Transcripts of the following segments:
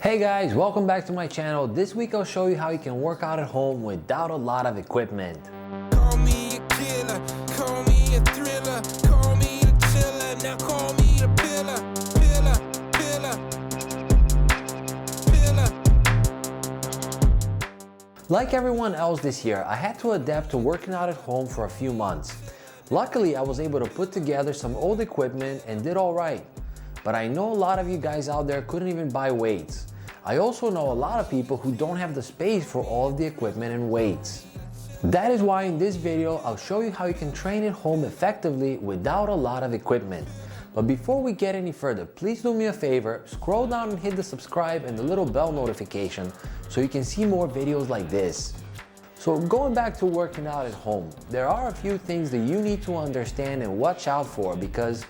Hey guys, welcome back to my channel. This week I'll show you how you can work out at home without a lot of equipment. Call me a killer, call me a thriller, call me the chiller, now call me the pillar, pillar. Like everyone else this year, I had to adapt to working out at home for a few months. Luckily, I was able to put together some old equipment and did all right. But I know a lot of you guys out there couldn't even buy weights. I also know a lot of people who don't have the space for all of the equipment and weights. That is why in this video, I'll show you how you can train at home effectively without a lot of equipment. But before we get any further, please do me a favor, scroll down and hit the subscribe and the little bell notification so you can see more videos like this. So going back to working out at home, there are a few things that you need to understand and watch out for because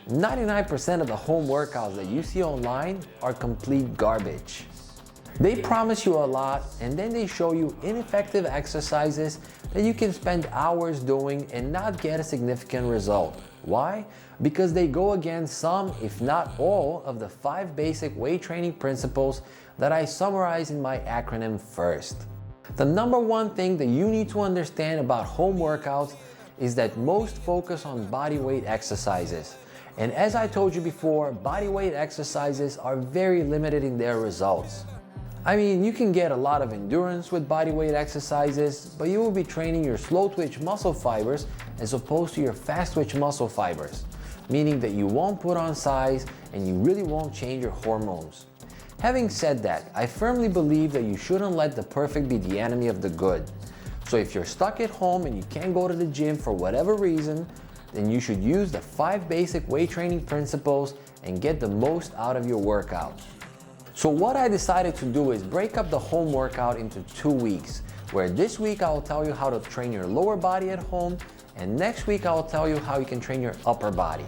99% of the home workouts that you see online are complete garbage. They promise you a lot and then they show you ineffective exercises that you can spend hours doing and not get a significant result. Why? Because they go against some, if not all, of the 5 basic weight training principles that I summarize in my acronym FIRST. The number one thing that you need to understand about home workouts is that most focus on body weight exercises. And as I told you before, body weight exercises are very limited in their results. I mean, you can get a lot of endurance with body weight exercises, but you will be training your slow twitch muscle fibers as opposed to your fast twitch muscle fibers, meaning that you won't put on size and you really won't change your hormones. Having said that, I firmly believe that you shouldn't let the perfect be the enemy of the good. So if you're stuck at home and you can't go to the gym for whatever reason, then you should use the 5 basic weight training principles and get the most out of your workout. So what I decided to do is break up the home workout into 2 weeks, where this week I will tell you how to train your lower body at home, and next week I will tell you how you can train your upper body.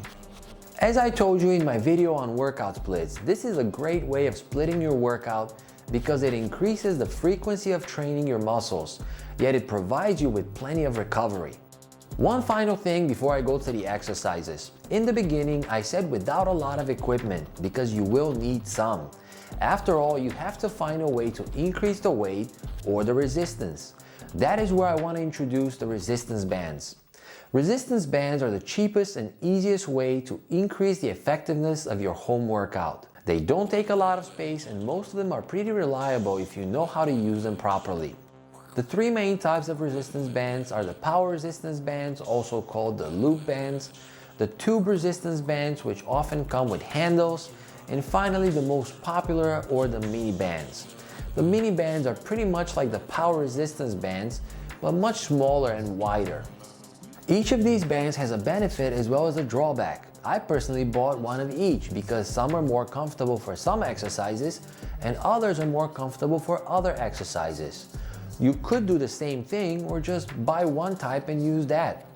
As I told you in my video on workout splits, this is a great way of splitting your workout because it increases the frequency of training your muscles, yet it provides you with plenty of recovery. One final thing before I go to the exercises. In the beginning, I said without a lot of equipment because you will need some. After all, you have to find a way to increase the weight or the resistance. That is where I want to introduce the resistance bands. Resistance bands are the cheapest and easiest way to increase the effectiveness of your home workout. They don't take a lot of space and most of them are pretty reliable if you know how to use them properly. The 3 main types of resistance bands are the power resistance bands, also called the loop bands, the tube resistance bands, which often come with handles, and finally the most popular, or the mini bands. The mini bands are pretty much like the power resistance bands, but much smaller and wider. Each of these bands has a benefit as well as a drawback. I personally bought one of each because some are more comfortable for some exercises and others are more comfortable for other exercises. You could do the same thing or just buy one type and use that.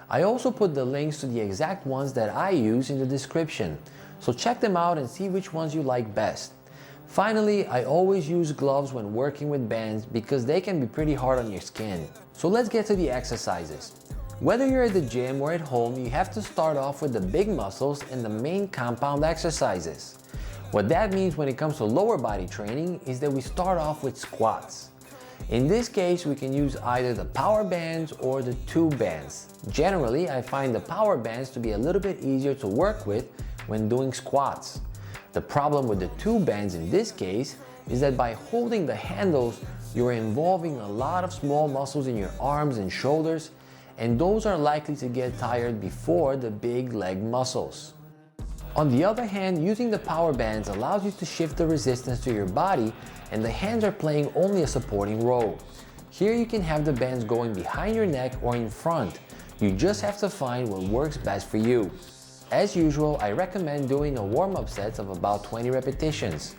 I also put the links to the exact ones that I use in the description, so check them out and see which ones you like best. Finally, I always use gloves when working with bands because they can be pretty hard on your skin. So let's get to the exercises. Whether you're at the gym or at home, you have to start off with the big muscles and the main compound exercises. What that means when it comes to lower body training is that we start off with squats. In this case, we can use either the power bands or the tube bands. Generally, I find the power bands to be a little bit easier to work with when doing squats. The problem with the tube bands in this case is that by holding the handles, you're involving a lot of small muscles in your arms and shoulders, and those are likely to get tired before the big leg muscles. On the other hand, using the power bands allows you to shift the resistance to your body and the hands are playing only a supporting role. Here you can have the bands going behind your neck or in front. You just have to find what works best for you. As usual, I recommend doing a warm-up sets of about 20 repetitions,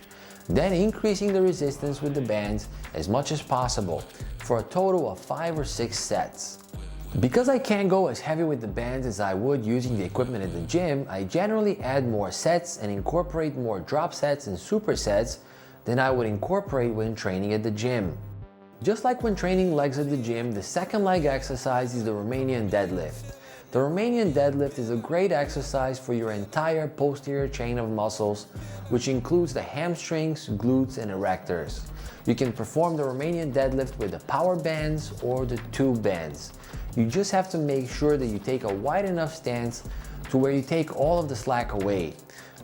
then increasing the resistance with the bands as much as possible for a total of 5 or 6 sets. Because I can't go as heavy with the bands as I would using the equipment at the gym, I generally add more sets and incorporate more drop sets and supersets than I would incorporate when training at the gym. Just like when training legs at the gym, the second leg exercise is the Romanian deadlift. The Romanian deadlift is a great exercise for your entire posterior chain of muscles, which includes the hamstrings, glutes, and erectors. You can perform the Romanian deadlift with the power bands or the tube bands. You just have to make sure that you take a wide enough stance to where you take all of the slack away.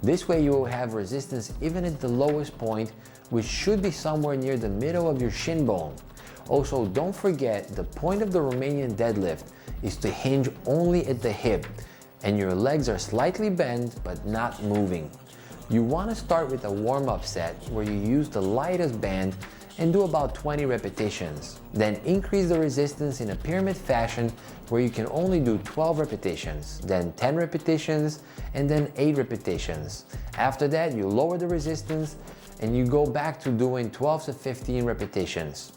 This way you will have resistance even at the lowest point, which should be somewhere near the middle of your shin bone. Also, don't forget, the point of the Romanian deadlift is to hinge only at the hip, and your legs are slightly bent but not moving. You want to start with a warm-up set where you use the lightest band and do about 20 repetitions. Then increase the resistance in a pyramid fashion where you can only do 12 repetitions, then 10 repetitions, and then 8 repetitions. After that, you lower the resistance and you go back to doing 12 to 15 repetitions.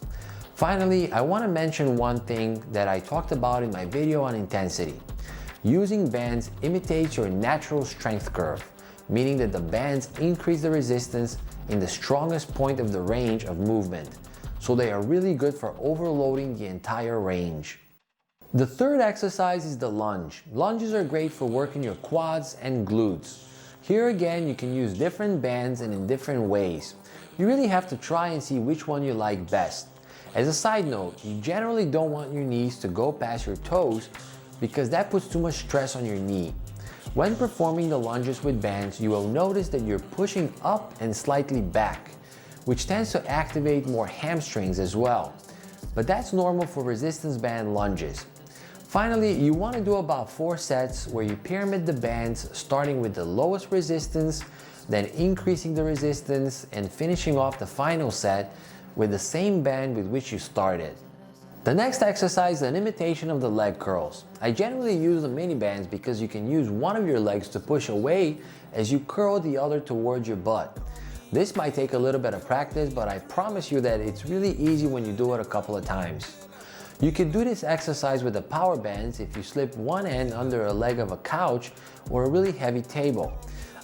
Finally, I want to mention one thing that I talked about in my video on intensity. Using bands imitates your natural strength curve, meaning that the bands increase the resistance in the strongest point of the range of movement. So they are really good for overloading the entire range. The third exercise is the lunge. Lunges are great for working your quads and glutes. Here again, you can use different bands and in different ways. You really have to try and see which one you like best. As a side note, you generally don't want your knees to go past your toes because that puts too much stress on your knee. When performing the lunges with bands, you will notice that you're pushing up and slightly back, which tends to activate more hamstrings as well. But that's normal for resistance band lunges. Finally, you want to do about 4 sets where you pyramid the bands, starting with the lowest resistance, then increasing the resistance and finishing off the final set with the same band with which you started. The next exercise is an imitation of the leg curls. I generally use the mini bands because you can use one of your legs to push away as you curl the other towards your butt. This might take a little bit of practice, but I promise you that it's really easy when you do it a couple of times. You can do this exercise with the power bands if you slip one end under a leg of a couch or a really heavy table.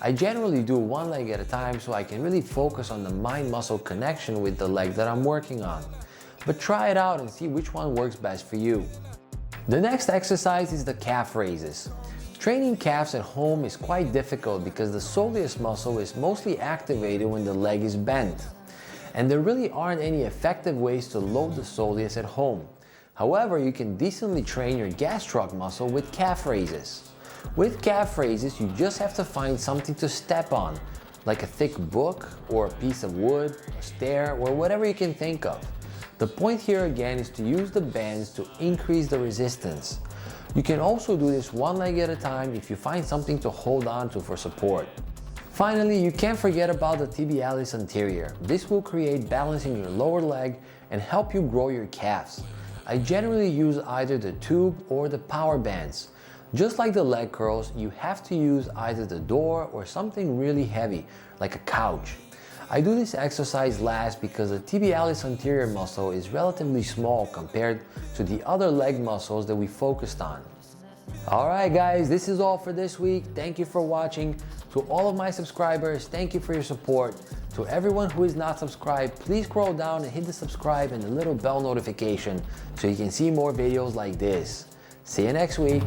I generally do one leg at a time so I can really focus on the mind-muscle connection with the leg that I'm working on. But try it out and see which one works best for you. The next exercise is the calf raises. Training calves at home is quite difficult because the soleus muscle is mostly activated when the leg is bent. And there really aren't any effective ways to load the soleus at home. However, you can decently train your gastroc muscle with calf raises. With calf raises, you just have to find something to step on, like a thick book or a piece of wood, a stair, or whatever you can think of. The point here again is to use the bands to increase the resistance. You can also do this one leg at a time if you find something to hold on to for support. Finally, you can't forget about the tibialis anterior. This will create balance in your lower leg and help you grow your calves. I generally use either the tube or the power bands. Just like the leg curls, you have to use either the door or something really heavy, like a couch. I do this exercise last because the tibialis anterior muscle is relatively small compared to the other leg muscles that we focused on. Alright guys, this is all for this week. Thank you for watching. To all of my subscribers, thank you for your support. To everyone who is not subscribed, please scroll down and hit the subscribe and the little bell notification so you can see more videos like this. See you next week.